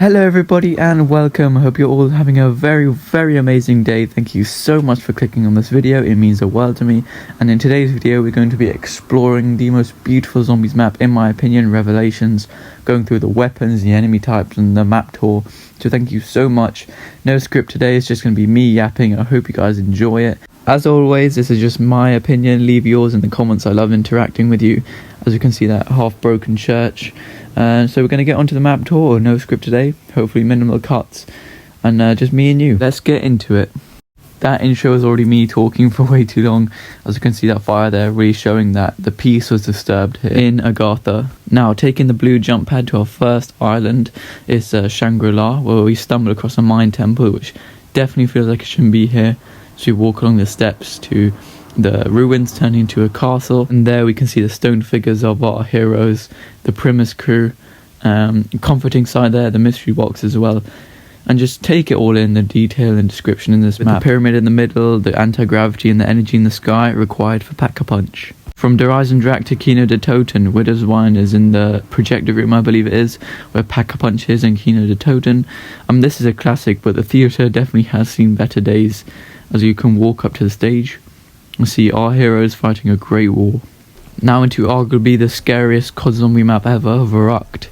Hello everybody and welcome. I hope you're all having a very amazing day. Thank you so much for clicking on this video. It means the world to me. And in today's video we're going to be exploring the most beautiful zombies map in my opinion, Revelations, going through the weapons, the enemy types and the map tour. So thank you so much. No script today, it's just going to be me yapping. I hope you guys enjoy it. As always, this is just my opinion. Leave yours in the comments. I love interacting with you. As you can see, that half broken church. So we're going to get onto the map tour. No script today, hopefully minimal cuts, and just me and you. Let's get into it. That intro is already me talking for way too long. As you can see, that fire there really showing that the peace was disturbed here in Agartha. Now taking the blue jump pad to our first island is Shangri-La, where we stumble across a mine temple which definitely feels like it shouldn't be here. So we walk along the steps to the ruins turning into a castle, and there we can see the stone figures of our heroes, the Primus crew, comforting side there, the mystery box as well, and just take it all in, the detail and description in this map. The pyramid in the middle, the anti-gravity and the energy in the sky required for Pack-a-Punch. From Der Eisendrache to Kino der Toten, Widow's Wine is in the projector room, I believe it is, where Pack-a-Punch is and Kino der Toten. This is a classic, but the theatre definitely has seen better days, as you can walk up to the stage and see our heroes fighting a great war. Now into arguably the scariest COD zombie map ever, Verrückt.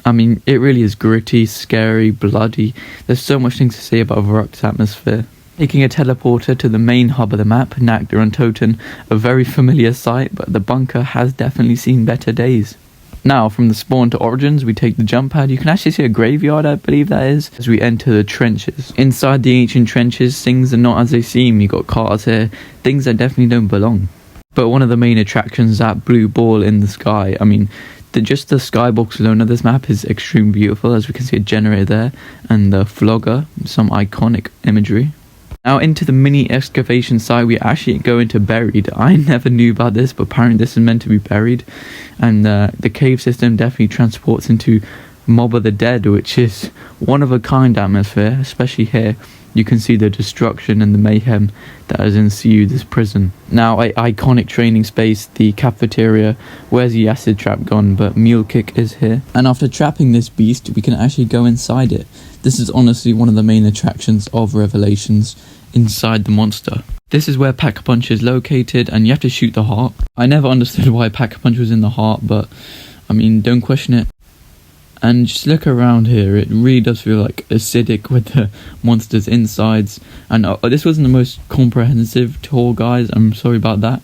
It really is gritty, scary, bloody. There's so much things to say about Verrückt's atmosphere. Taking a teleporter to the main hub of the map, Nacht der Untoten, a very familiar sight, but the bunker has definitely seen better days. Now, from the spawn to Origins, we take the jump pad. You can actually see a graveyard, I believe that is, as we enter the trenches. Inside the ancient trenches, things are not as they seem. You got cars here, things that definitely don't belong. But one of the main attractions is that blue ball in the sky. Just the skybox alone of this map is extremely beautiful, as we can see a generator there, and the flogger, some iconic imagery. Now into the mini excavation site, we actually go into Buried. I never knew about this, but apparently this is meant to be buried. And the cave system definitely transports into Mob of the Dead, which is one of a kind atmosphere, especially here. You can see the destruction and the mayhem that has ensued this prison. Now, iconic training space, the cafeteria. Where's the acid trap gone? But Mule Kick is here. And after trapping this beast, we can actually go inside it. This is honestly one of the main attractions of Revelations, inside the monster. This is where Pack-a-Punch is located, and you have to shoot the heart. I never understood why Pack-a-Punch was in the heart, but don't question it. And just look around here, it really does feel like acidic with the monsters' insides. And this wasn't the most comprehensive tour, guys, I'm sorry about that.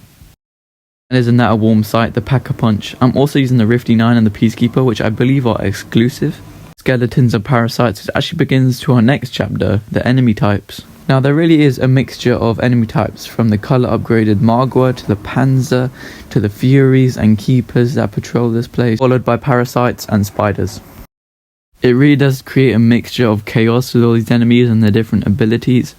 And isn't that a warm sight, the Pack-a-Punch? I'm also using the Rifty 9 and the Peacekeeper, which I believe are exclusive. Skeletons and parasites, it actually begins to our next chapter, the enemy types. Now there really is a mixture of enemy types, from the colour upgraded Magua to the Panzer to the Furies and Keepers that patrol this place, followed by parasites and spiders. It really does create a mixture of chaos with all these enemies and their different abilities,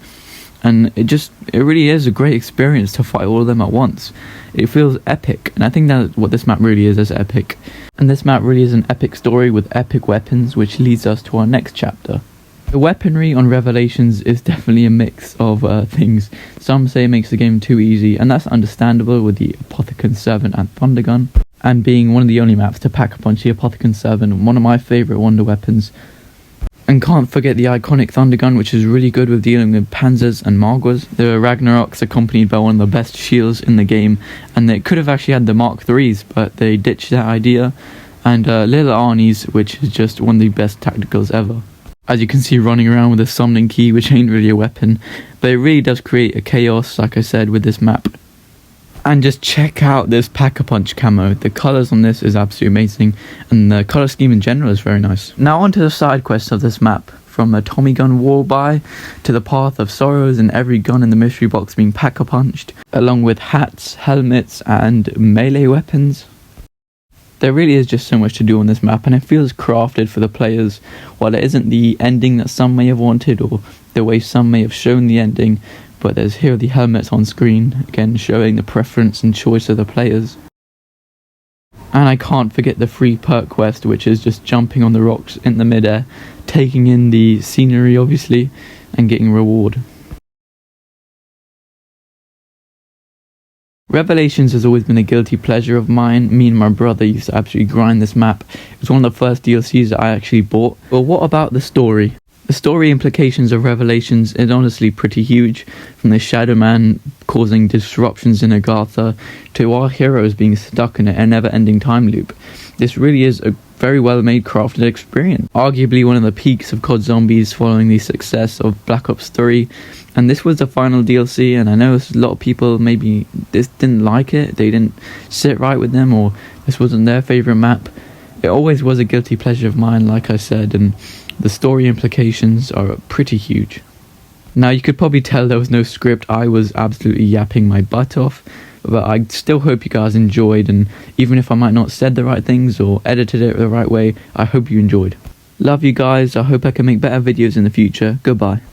and it really is a great experience to fight all of them at once. It feels epic, and I think that's what this map really is epic. And this map really is an epic story with epic weapons, which leads us to our next chapter. The weaponry on Revelations is definitely a mix of things. Some say it makes the game too easy, and that's understandable with the Apothicon Servant and Thundergun. And being one of the only maps to Pack-a-Punch the Apothicon Servant, one of my favourite wonder weapons. And can't forget the iconic Thundergun, which is really good with dealing with Panzers and Maguas. The Ragnaroks accompanied by one of the best shields in the game, and they could have actually had the Mark IIIs, but they ditched that idea. And Little Arnie's, which is just one of the best tacticals ever. As you can see, running around with a summoning key, which ain't really a weapon, but it really does create a chaos, like I said, with this map. And just check out this Pack-a-Punch camo. The colours on this is absolutely amazing, and the colour scheme in general is very nice. Now onto the side quests of this map, from the Tommy Gun Warbuy to the Path of Sorrows and every gun in the mystery box being Pack-a-Punched, along with hats, helmets and melee weapons. There really is just so much to do on this map, and it feels crafted for the players. While it isn't the ending that some may have wanted, or the way some may have shown the ending, but there's here the helmets on screen, again showing the preference and choice of the players. And I can't forget the free perk quest, which is just jumping on the rocks in the midair, taking in the scenery obviously, and getting reward. Revelations has always been a guilty pleasure of mine. Me and my brother used to absolutely grind this map. It was one of the first DLCs that I actually bought. But what about the story? The story implications of Revelations is honestly pretty huge, from the Shadow Man causing disruptions in Agartha to our heroes being stuck in a never-ending time loop. This really is a very well-made, crafted experience. Arguably one of the peaks of COD Zombies following the success of Black Ops 3. And this was the final DLC, and I know a lot of people maybe didn't like it, they didn't sit right with them, or this wasn't their favourite map. It always was a guilty pleasure of mine, like I said, and the story implications are pretty huge. Now, you could probably tell there was no script. I was absolutely yapping my butt off, but I still hope you guys enjoyed, and even if I might not said the right things or edited it the right way, I hope you enjoyed. Love you guys. I hope I can make better videos in the future. Goodbye.